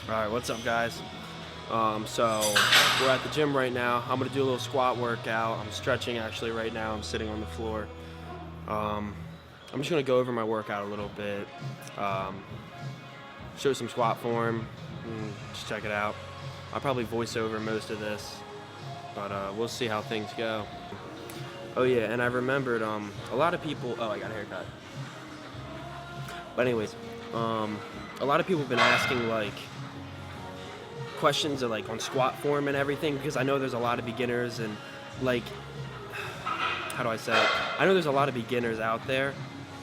Alright, what's up guys? So we're at the gym right now. I'm gonna do a little squat workout. I'm stretching actually right now. I'm sitting on the floor. I'm just gonna go over my workout a little bit. Show some squat form. Just check it out. I'll probably voice over most of this, but we'll see how things go. Oh yeah, and I remembered a lot of people. Oh, I got a haircut. But anyways, a lot of people have been asking like questions of, like on squat form and everything, because I know there's a lot of beginners and like, how do I say it? I know there's a lot of beginners out there,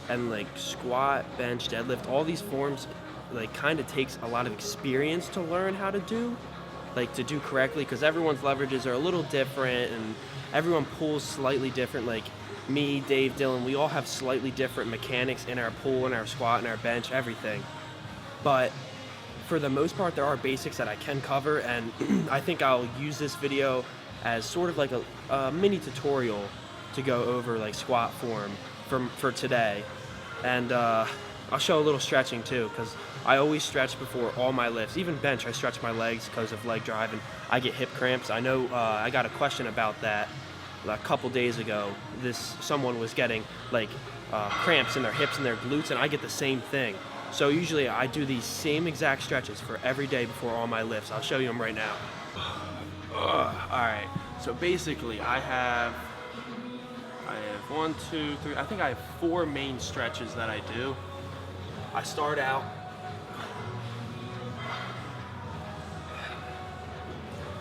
and like squat, bench, deadlift, all these forms like kind of takes a lot of experience to learn how to do, like to do correctly, because everyone's leverages are a little different and everyone pulls slightly different. Like me, Dave, Dylan, we all have slightly different mechanics in our pull, in our squat, in our bench, everything. But for the most part, there are basics that I can cover, and I think I'll use this video as sort of like a mini tutorial to go over like squat form for today. And I'll show a little stretching too, because I always stretch before all my lifts. Even bench, I stretch my legs because of leg drive, and I get hip cramps. I know I got a question about that a couple days ago. Someone was getting like cramps in their hips and their glutes, and I get the same thing. So usually I do these same exact stretches for every day before all my lifts. I'll show you them right now. Alright, so basically I have 1, 2, 3, I think I have 4 main stretches that I do. I start out,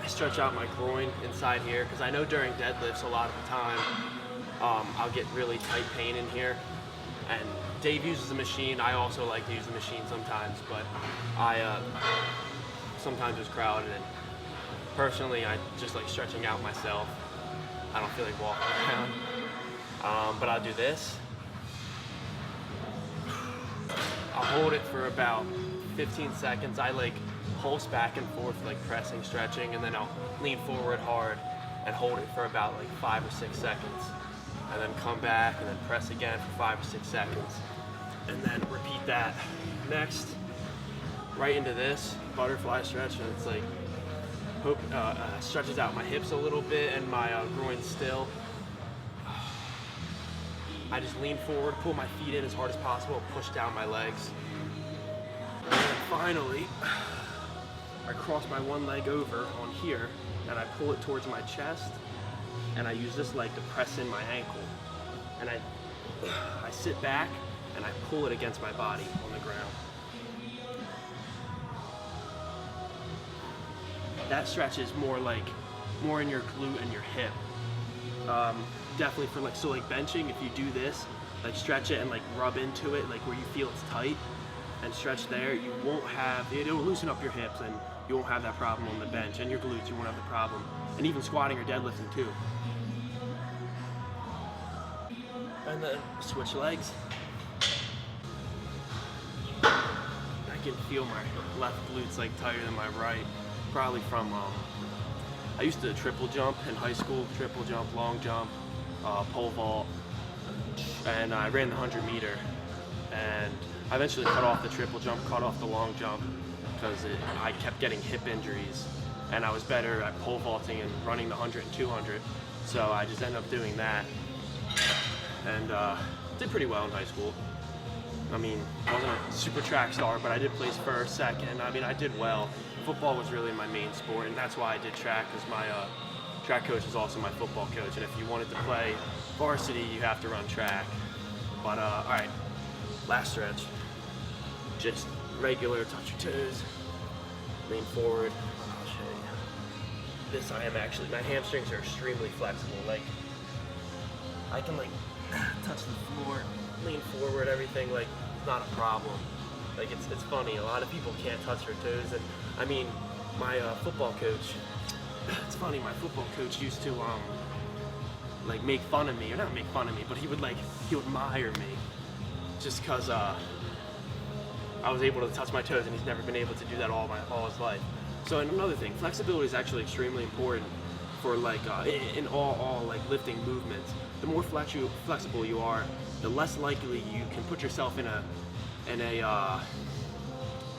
I stretch out my groin inside here, because I know during deadlifts a lot of the time I'll get really tight pain in here. And Dave uses the machine. I also like to use the machine sometimes, but sometimes it's crowded, and personally I just like stretching out myself. I don't feel like walking around. But I'll do this. I'll hold it for about 15 seconds. I like pulse back and forth, like pressing, stretching, and then I'll lean forward hard and hold it for about like 5 or 6 seconds. And then come back and then press again for 5 or 6 seconds. And then repeat that. Next, right into this butterfly stretch, and it's like, stretches out my hips a little bit and my groin still. I just lean forward, pull my feet in as hard as possible, push down my legs. And then finally, I cross my one leg over on here, and I pull it towards my chest, and I use this leg to press in my ankle. And I sit back and I pull it against my body on the ground. That stretch is more in your glute and your hip. Definitely for like benching, if you do this, like stretch it and like rub into it, like where you feel it's tight, and stretch there, you won't have, it'll loosen up your hips, and you won't have that problem on the bench, and your glutes, you won't have the problem. And even squatting or deadlifting too. And then switch legs. I can feel my left glutes like tighter than my right, probably from, I used to triple jump in high school, triple jump, long jump, pole vault, and I ran the 100 meter, and I eventually cut off the triple jump, cut off the long jump, because I kept getting hip injuries, and I was better at pole vaulting and running the 100 and 200, so I just ended up doing that, and did pretty well in high school. I mean, I wasn't a super track star, but I did place first, second. I mean, I did well. Football was really my main sport, and that's why I did track, because my track coach is also my football coach, and if you wanted to play varsity, you have to run track. But all right, last stretch. Just regular, touch your toes, lean forward. I'll show you. This I am actually, my hamstrings are extremely flexible. Like, I can like touch the floor, lean forward, everything, like, it's not a problem. Like, it's funny, a lot of people can't touch their toes, and I mean, my football coach, it's funny, my football coach used to like make fun of me, or not make fun of me, but he would admire me, just cause I was able to touch my toes, and he's never been able to do that all his life. So, and another thing, flexibility is actually extremely important for like in all like lifting movements. The more flexible you are, the less likely you can put yourself in a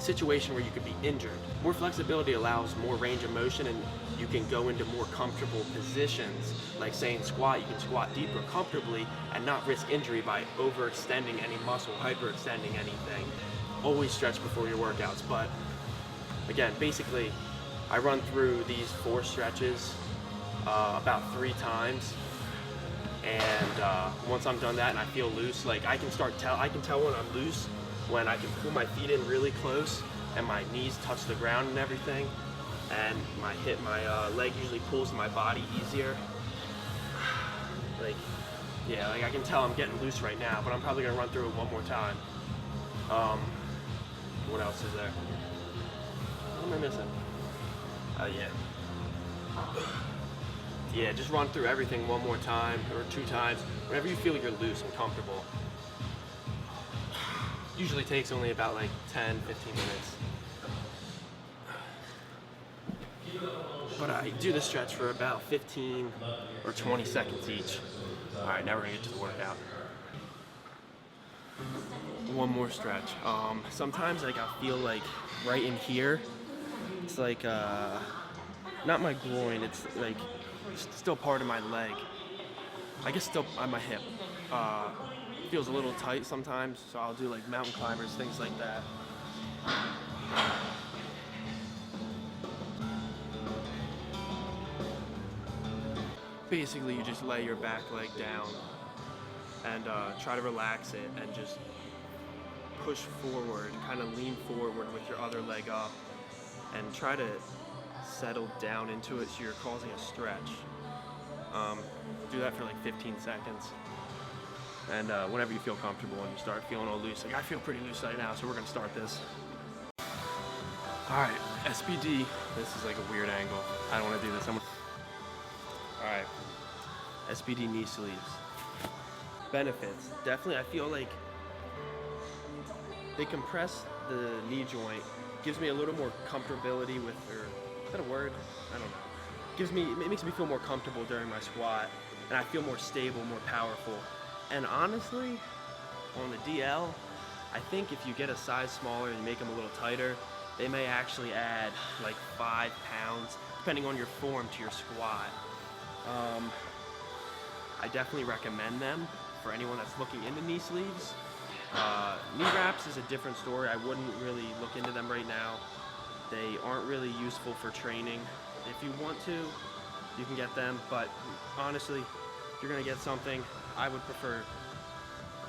situation where you could be injured. More flexibility allows more range of motion, and you can go into more comfortable positions. Like say in squat, you can squat deeper comfortably and not risk injury by overextending any muscle, hyperextending anything. Always stretch before your workouts. But again, basically, I run through these 4 stretches about 3 times. And once I'm done that and I feel loose, like I can tell when I'm loose when I can pull my feet in really close and my knees touch the ground and everything, and my leg usually pulls my body easier. Like, yeah, like I can tell I'm getting loose right now, but I'm probably gonna run through it one more time. What else is there? What am I missing? Yeah, just run through everything one more time or 2 times, whenever you feel you're loose and comfortable. Usually takes only about like 10, 15 minutes. But I do the stretch for about 15 or 20 seconds each. All right, now we're gonna get to the workout. One more stretch. Sometimes like I feel like right in here, it's like not my groin, it's like still part of my leg. I guess still on my hip. Feels a little tight sometimes, so I'll do like mountain climbers, things like that. Basically, you just lay your back leg down and try to relax it and just push forward, kind of lean forward with your other leg up and try to settle down into it so you're causing a stretch. Do that for like 15 seconds. And whenever you feel comfortable and you start feeling all loose, like I feel pretty loose right now, so we're gonna start this. All right, SBD, this is like a weird angle. I don't wanna do this. All right, SBD knee sleeves. Benefits, definitely I feel like they compress the knee joint, gives me a little more comfortability with, or is that a word? I don't know. It makes me feel more comfortable during my squat, and I feel more stable, more powerful. And honestly, on the DL, I think if you get a size smaller and you make them a little tighter, they may actually add like 5 pounds, depending on your form, to your squat. I definitely recommend them for anyone that's looking into knee sleeves. Knee wraps is a different story. I wouldn't really look into them right now. They aren't really useful for training. If you want to, you can get them, but honestly, if you're gonna get something, I would prefer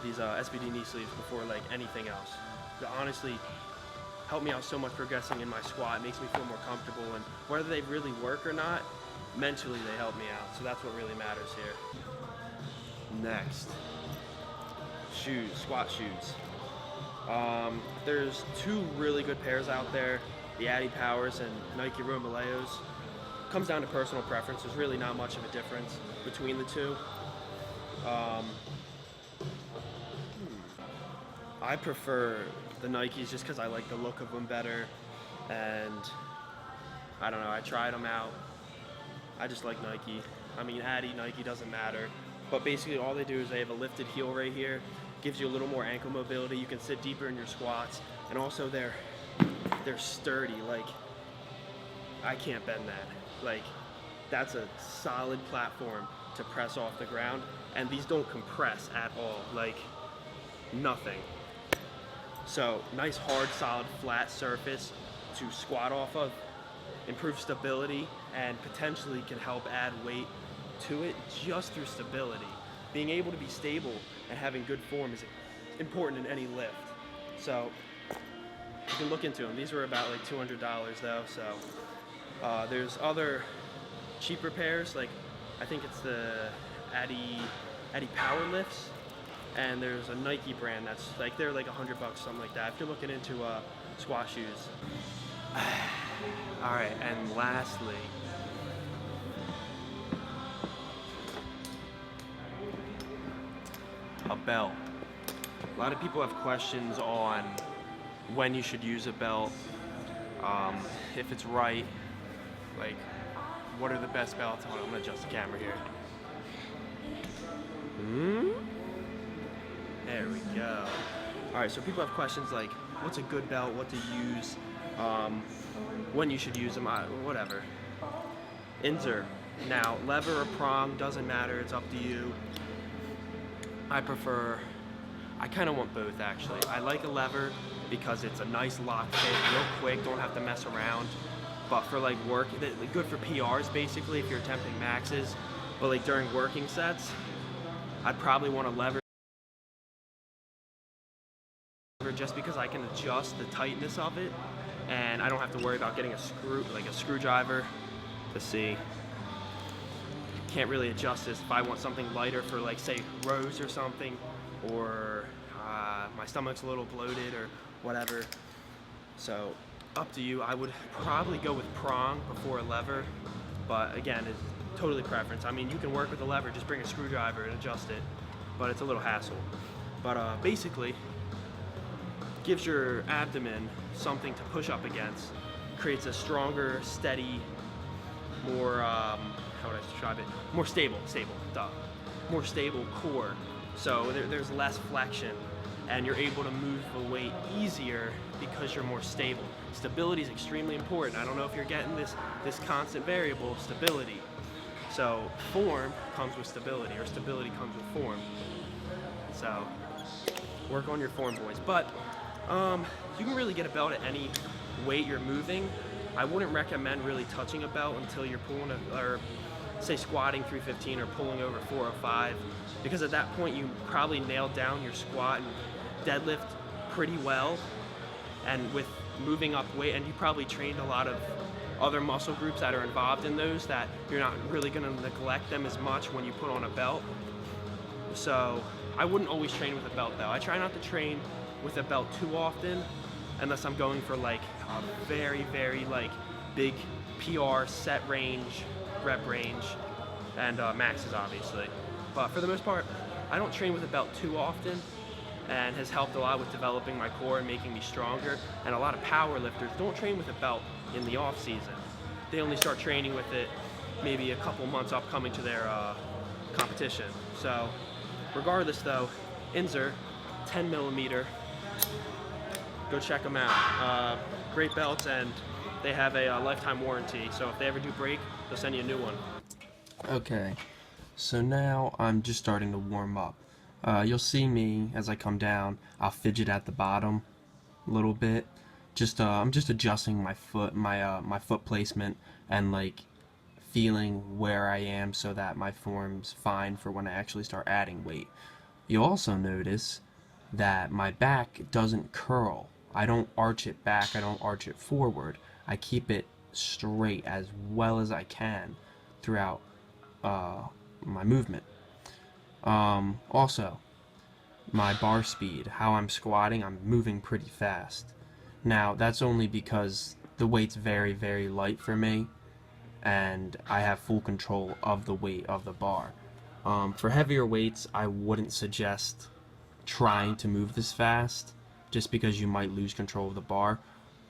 these SBD knee sleeves before like anything else. They honestly help me out so much progressing in my squat. It makes me feel more comfortable, and whether they really work or not, mentally they help me out. So that's what really matters here. Next, shoes, squat shoes. There's 2 really good pairs out there, the Addy Powers and Nike Romaleos. Comes down to personal preference. There's really not much of a difference between the 2. I prefer the Nikes just because I like the look of them better, and I don't know, I tried them out. I just like Nike. I mean, Addy, Nike, doesn't matter. But basically all they do is they have a lifted heel right here, gives you a little more ankle mobility. You can sit deeper in your squats, and also they're sturdy. Like, I can't bend that. Like, that's a solid platform to press off the ground, and these don't compress at all, like nothing. So nice, hard, solid, flat surface to squat off of, improve stability, and potentially can help add weight to it just through stability. Being able to be stable and having good form is important in any lift. So you can look into them. These were about like $200 though, so there's other cheaper pairs, like I think it's the Addy Power Lifts, and there's a Nike brand that's like, they're like $100, something like that, if you're looking into squat shoes. All right, and lastly, a belt. A lot of people have questions on when you should use a belt, if it's right, like what are the best belts. I'm gonna adjust the camera here. There we go. All right, so people have questions like, what's a good belt, what to use, when you should use them, whatever. Insert. Now, lever or prong, doesn't matter, it's up to you. I kind of want both actually. I like a lever because it's a nice lock fit, real quick, don't have to mess around. But for like work, good for PRs basically if you're attempting maxes. But like during working sets, I'd probably want a lever just because I can adjust the tightness of it and I don't have to worry about getting a screwdriver to see. Can't really adjust this if I want something lighter for like say rows or something, or my stomach's a little bloated or whatever. So up to you. I would probably go with prong before a lever, but again, it's totally preference. I mean, you can work with a lever, just bring a screwdriver and adjust it, but it's a little hassle. But basically, gives your abdomen something to push up against, creates a stronger, steady, more, how would I describe it? More stable, more stable core. So there's less flexion and you're able to move the weight easier because you're more stable. Stability is extremely important. I don't know if you're getting this constant variable, stability. So form comes with stability, or stability comes with form. So work on your form, boys. But you can really get a belt at any weight you're moving. I wouldn't recommend really touching a belt until you're pulling or say squatting 315 or pulling over 405, because at that point you probably nailed down your squat and deadlift pretty well, and with moving up weight, and you probably trained a lot of other muscle groups that are involved in those, that you're not really going to neglect them as much when you put on a belt. So I wouldn't always train with a belt though. I try not to train with a belt too often unless I'm going for like a very, very like big PR set range, rep range, and maxes obviously. But for the most part, I don't train with a belt too often, and has helped a lot with developing my core and making me stronger. And a lot of power lifters don't train with a belt in the off season. They only start training with it maybe a couple months upcoming to their competition. So regardless though, Inzer 10 millimeter, go check them out. Great belts, and they have a lifetime warranty, so if they ever do break, they'll send you a new one. Okay, so now I'm just starting to warm up. You'll see me as I come down, I'll fidget at the bottom a little bit. I'm just adjusting my foot, my foot placement, and like feeling where I am so that my form's fine for when I actually start adding weight. You'll also notice that my back doesn't curl. I don't arch it back, I don't arch it forward. I keep it straight as well as I can throughout my movement. Also, my bar speed, how I'm squatting, I'm moving pretty fast. Now, that's only because the weight's very, very light for me, and I have full control of the weight of the bar. For heavier weights, I wouldn't suggest trying to move this fast, just because you might lose control of the bar.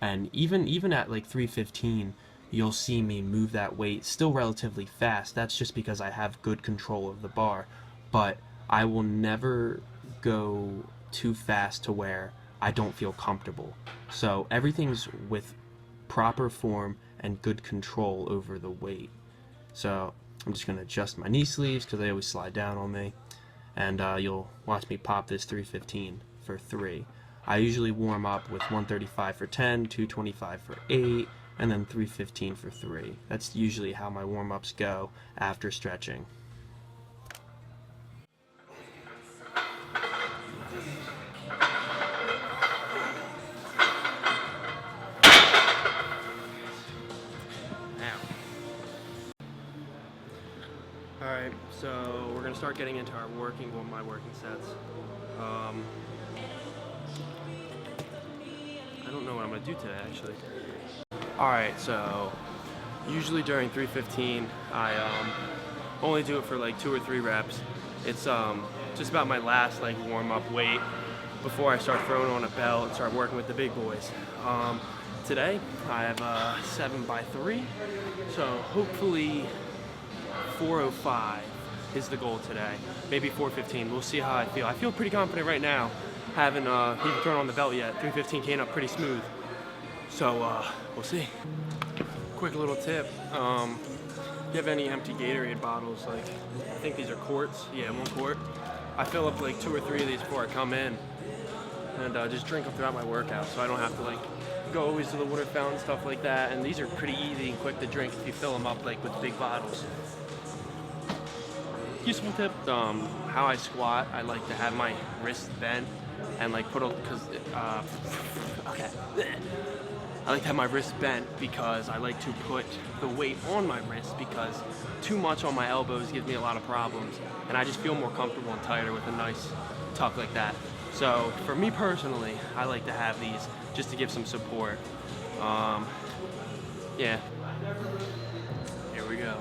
And even at like 315, you'll see me move that weight still relatively fast. That's just because I have good control of the bar. But I will never go too fast to where I don't feel comfortable. So everything's with proper form and good control over the weight. So I'm just going to adjust my knee sleeves because they always slide down on me. And you'll watch me pop this 315 for 3. I usually warm up with 135 for 10, 225 for 8, and then 315 for 3. That's usually how my warm-ups go after stretching. Alright, so we're going to start getting into my working sets. I don't know what I'm going to do today, actually. Alright, so usually during 315, I only do it for like 2 or 3 reps. It's just about my last like warm-up weight before I start throwing on a belt and start working with the big boys. Today, I have a 7x3, so hopefully 405 is the goal today. Maybe 415. We'll see how I feel. I feel pretty confident right now. Haven't even thrown on the belt yet. 315 came up pretty smooth. So we'll see. Quick little tip. You have any empty Gatorade bottles, like I think these are quarts, yeah, 1 quart. I fill up like 2 or 3 of these before I come in and just drink them throughout my workout, so I don't have to like go always to the water fountain, stuff like that. And these are pretty easy and quick to drink if you fill them up like with big bottles. Useful tip, how I squat, I like to have my wrist bent and like put a, okay. I like to have my wrist bent because I like to put the weight on my wrist, because too much on my elbows gives me a lot of problems, and I just feel more comfortable and tighter with a nice tuck like that. So for me personally, I like to have these just to give some support. Yeah, here we go.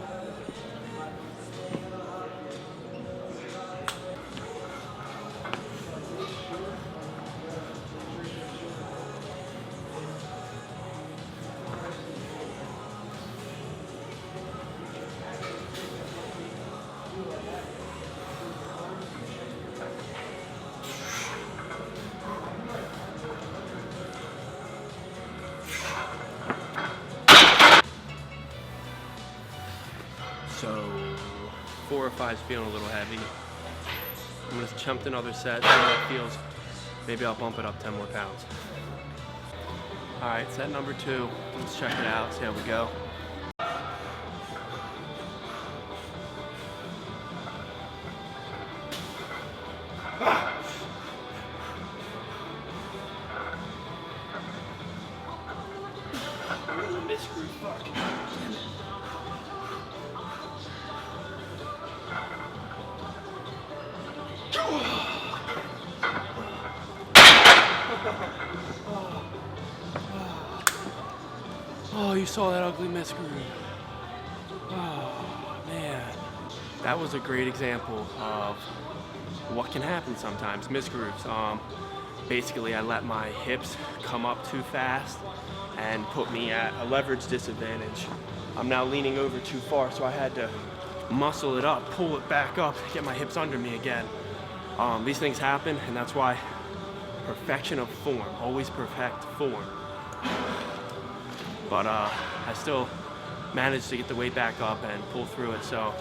So 4 or 5 is feeling a little heavy. I'm gonna attempt another set, see how that feels. Maybe I'll bump it up 10 more pounds. All right, set number 2. Let's check it out, see how we go. Oh, you saw that ugly misgroove. Oh, man. That was a great example of what can happen sometimes, misgrooves. Basically, I let my hips come up too fast and put me at a leverage disadvantage. I'm now leaning over too far, so I had to muscle it up, pull it back up, get my hips under me again. These things happen, and that's why perfection of form, always perfect form. But I still managed to get the weight back up and pull through it, so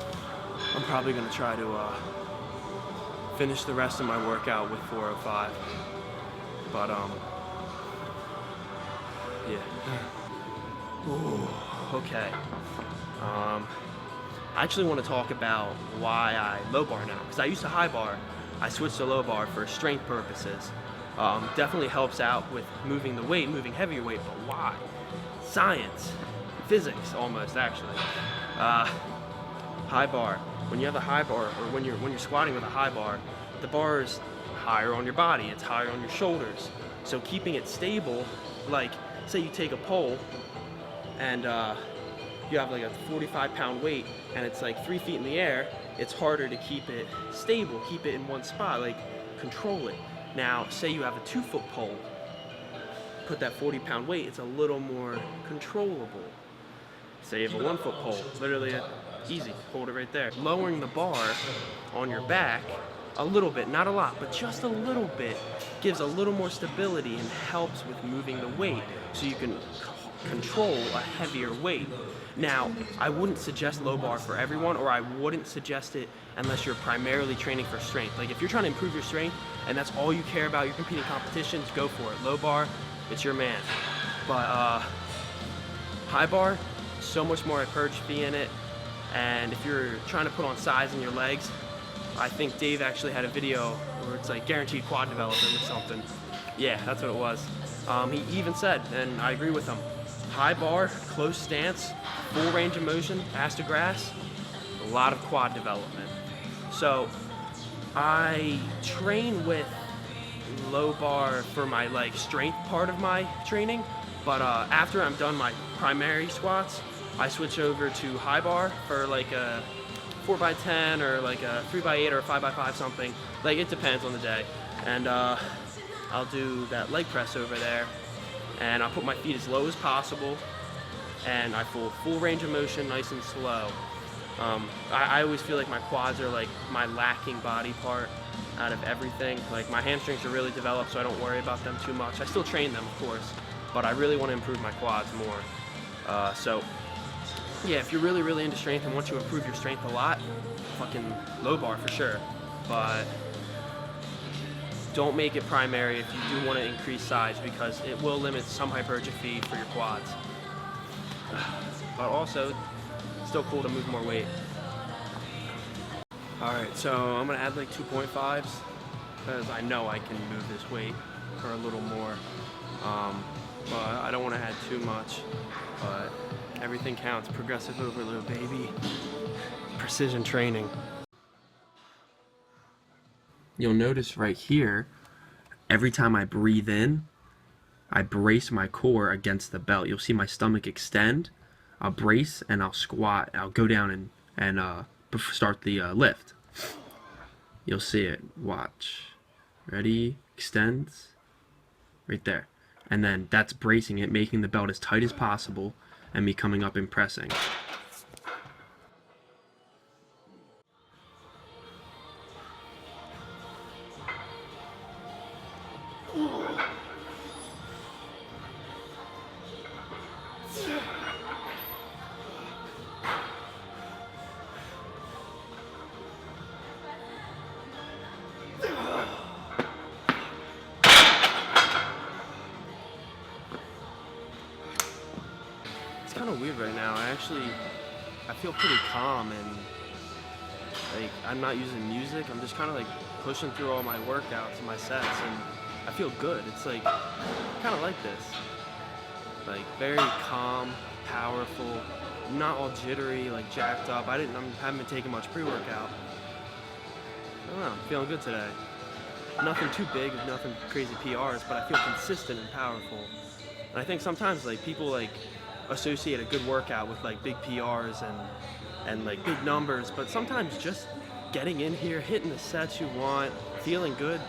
I'm probably gonna try to finish the rest of my workout with 405. But yeah. Ooh, okay. I actually want to talk about why I low bar now, because I used to high bar. I switched to low bar for strength purposes. Definitely helps out with moving the weight, moving heavier weight, but why? Science, physics almost actually. High bar. When you have a high bar, or when you're squatting with a high bar, the bar is higher on your body, it's higher on your shoulders. So keeping it stable, like say you take a pole and you have like a 45-pound weight and it's like 3 feet in the air, it's harder to keep it stable, keep it in one spot, like control it. Now, say you have a 2-foot pole, put that 40-pound weight, it's a little more controllable. Say you have a 1-foot pole, literally easy, hold it right there. Lowering the bar on your back a little bit, not a lot, but just a little bit, gives a little more stability and helps with moving the weight so you can control a heavier weight. Now, I wouldn't suggest low bar for everyone, or I wouldn't suggest it unless you're primarily training for strength. Like if you're trying to improve your strength and that's all you care about, you're competing competitions, go for it. Low bar, it's your man. But high bar, so much more hypertrophy in it. And if you're trying to put on size in your legs, I think Dave actually had a video where it's like guaranteed quad development or something. Yeah, that's what it was. He even said, and I agree with him, high bar, close stance, full range of motion, ass to grass, a lot of quad development. So I train with low bar for my like strength part of my training, but after I'm done my primary squats, I switch over to high bar for like a 4x10 or like a 3x8 or a 5x5 something. Like it depends on the day. And I'll do that leg press over there, and I'll put my feet as low as possible, and I full range of motion, nice and slow. I always feel like my quads are like my lacking body part. out of everything. Like my hamstrings are really developed, so I don't worry about them too much. I still train them, of course, but I really want to improve my quads more. So yeah, if you're really into strength and want to improve your strength a lot, fucking low bar for sure. But don't make it primary if you do want to increase size, because it will limit some hypertrophy for your quads. But also, it's still cool to move more weight. Alright, so I'm going to add like 2.5s because I know I can move this weight for a little more. But I don't want to add too much. But everything counts. Progressive overload, baby. Precision training. You'll notice right here, every time I breathe in, I brace my core against the belt. You'll see my stomach extend. I'll brace and I'll squat. I'll go down and start the lift. You'll see it. Watch. Ready? Extends. Right there. And then that's bracing it, making the belt as tight as possible, and me coming up and pressing. It's kind of weird right now. I feel pretty calm, and like I'm not using music. I'm just kind of like pushing through all my workouts and my sets, and I feel good. It's like kind of like this, like very calm, powerful, not all jittery, like jacked up. I haven't been taking much pre-workout. I don't know. I'm feeling good today. Nothing too big, nothing crazy PRs, but I feel consistent and powerful. And I think sometimes like people like associate a good workout with like big PRs and like big numbers, but sometimes just getting in here, hitting the sets you want, feeling good,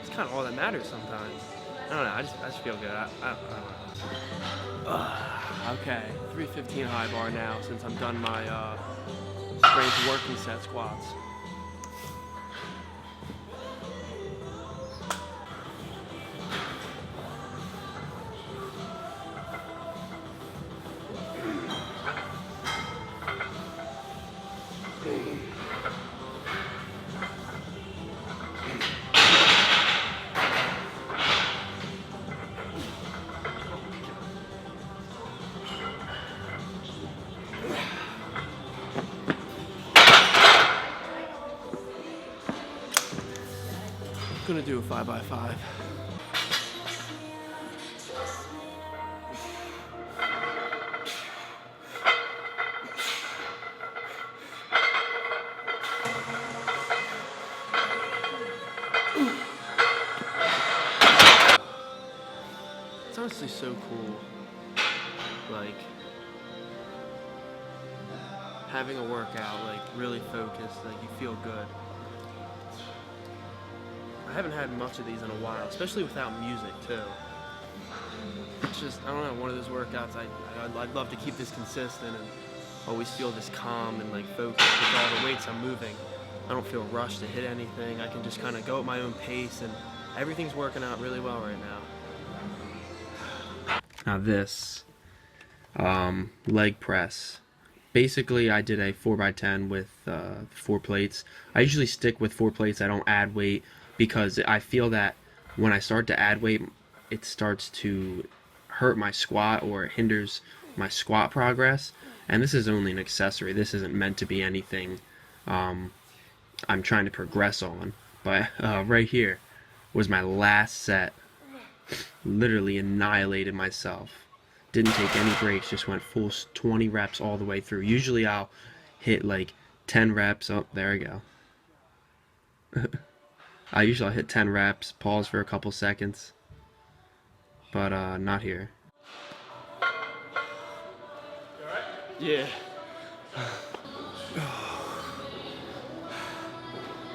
it's kind of all that matters sometimes. I don't know, I just feel good. I don't know. Okay, 315 high bar now since I'm done my strength working set squats. I'm gonna do a 5x5. It's honestly so cool, like having a workout, like really focused, like you feel good. I haven't had much of these in a while, especially without music too. It's just, I don't know, one of those workouts I'd love to keep this consistent and always feel this calm and like focused with all the weights I'm moving. I don't feel rushed to hit anything. I can just kind of go at my own pace, and everything's working out really well right now. Now this leg press. Basically, I did a 4x10 with 4 plates. I usually stick with 4 plates. I don't add weight because I feel that when I start to add weight, it starts to hurt my squat or it hinders my squat progress. And this is only an accessory. This isn't meant to be anything I'm trying to progress on. But right here was my last set. Literally annihilated myself. Didn't take any breaks, just went full 20 reps all the way through. Usually I'll hit like 10 reps. Oh, there we go. I'll hit 10 reps, pause for a couple seconds. But not here. You alright? Yeah.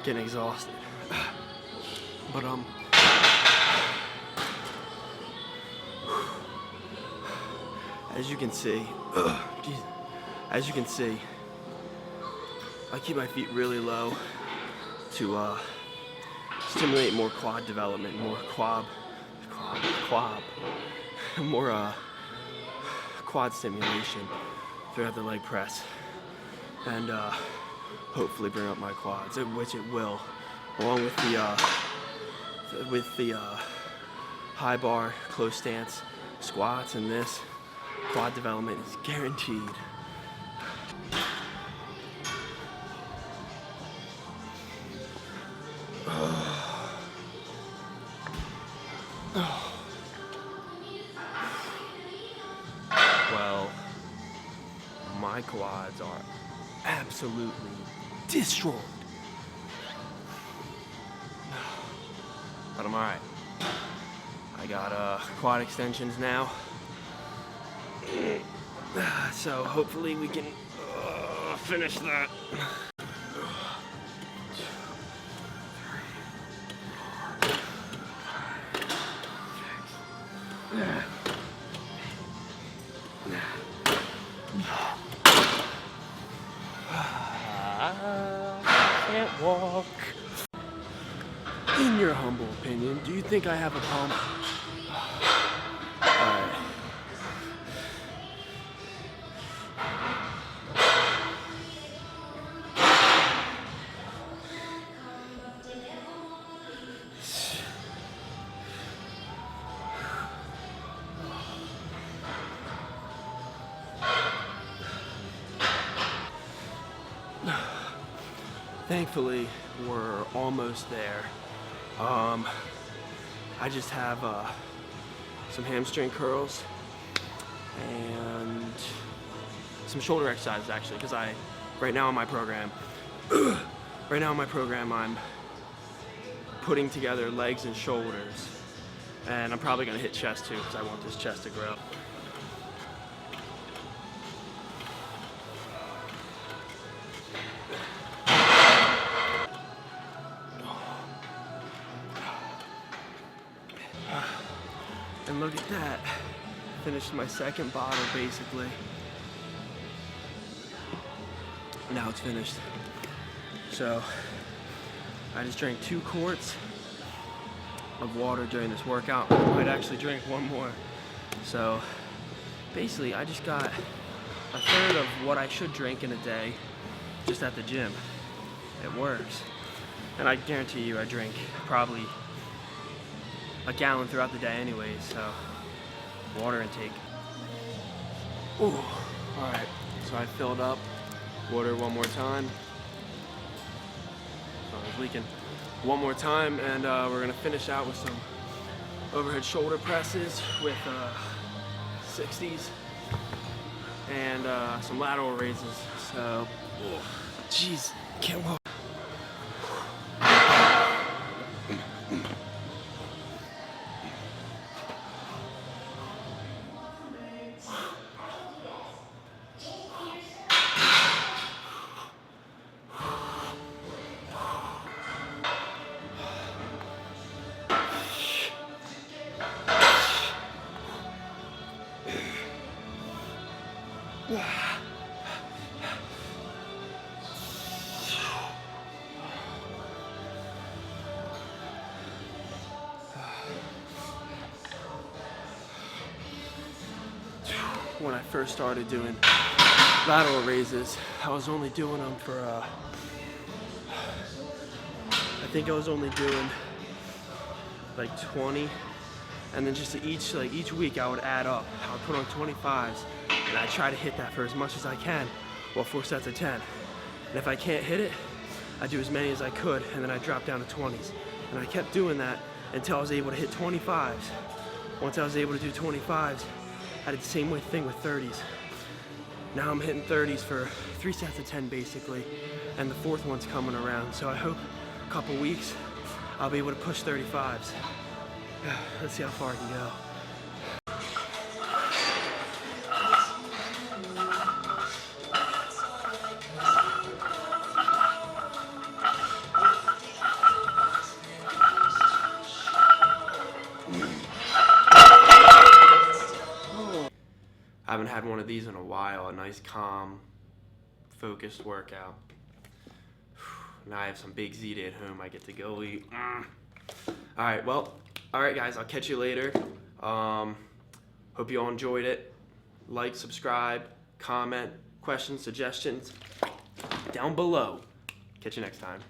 Getting exhausted. But as you can see, I keep my feet really low to stimulate more quad development, more more quad stimulation throughout the leg press, and hopefully bring up my quads, which it will, along with the high bar, close stance squats, and this quad development is guaranteed. Well, my quads are absolutely destroyed. But I'm alright. I got quad extensions now. So hopefully we can finish that. I can't walk. In your humble opinion, do you think I have a pump? Alright. Thankfully, we're almost there. I just have some hamstring curls and some shoulder exercises actually, because right now in my program I'm putting together legs and shoulders, and I'm probably gonna hit chest too because I want this chest to grow. And look at that. Finished my second bottle basically. Now it's finished. So I just drank 2 quarts of water during this workout. I might actually drink one more. So basically I just got a third of what I should drink in a day just at the gym. It works. And I guarantee you I drink probably a gallon throughout the day anyways, so water intake. Ooh, alright, so I filled up water one more time. Oh, I was leaking. One more time, and we're gonna finish out with some overhead shoulder presses with 60s and some lateral raises. So, jeez, can't walk. When I first started doing lateral raises, I was only doing them for I think I was only doing like 20, and then just each week I would add up. I would put on 25s, and I try to hit that for as much as I can, well, 4 sets of 10. And if I can't hit it, I do as many as I could, and then I drop down to 20s. And I kept doing that until I was able to hit 25s. Once I was able to do 25s, I did the same thing with 30s. Now I'm hitting 30s for 3 sets of 10 basically, and the 4th one's coming around. So I hope a couple weeks I'll be able to push 35s. Let's see how far I can go. I haven't had one of these in a while, a nice calm, focused workout. Now I have some big ziti at home I get to go eat. All right, well, all right, guys, I'll catch you later. Hope you all enjoyed it. Like, subscribe, comment, questions, suggestions down below. Catch you next time.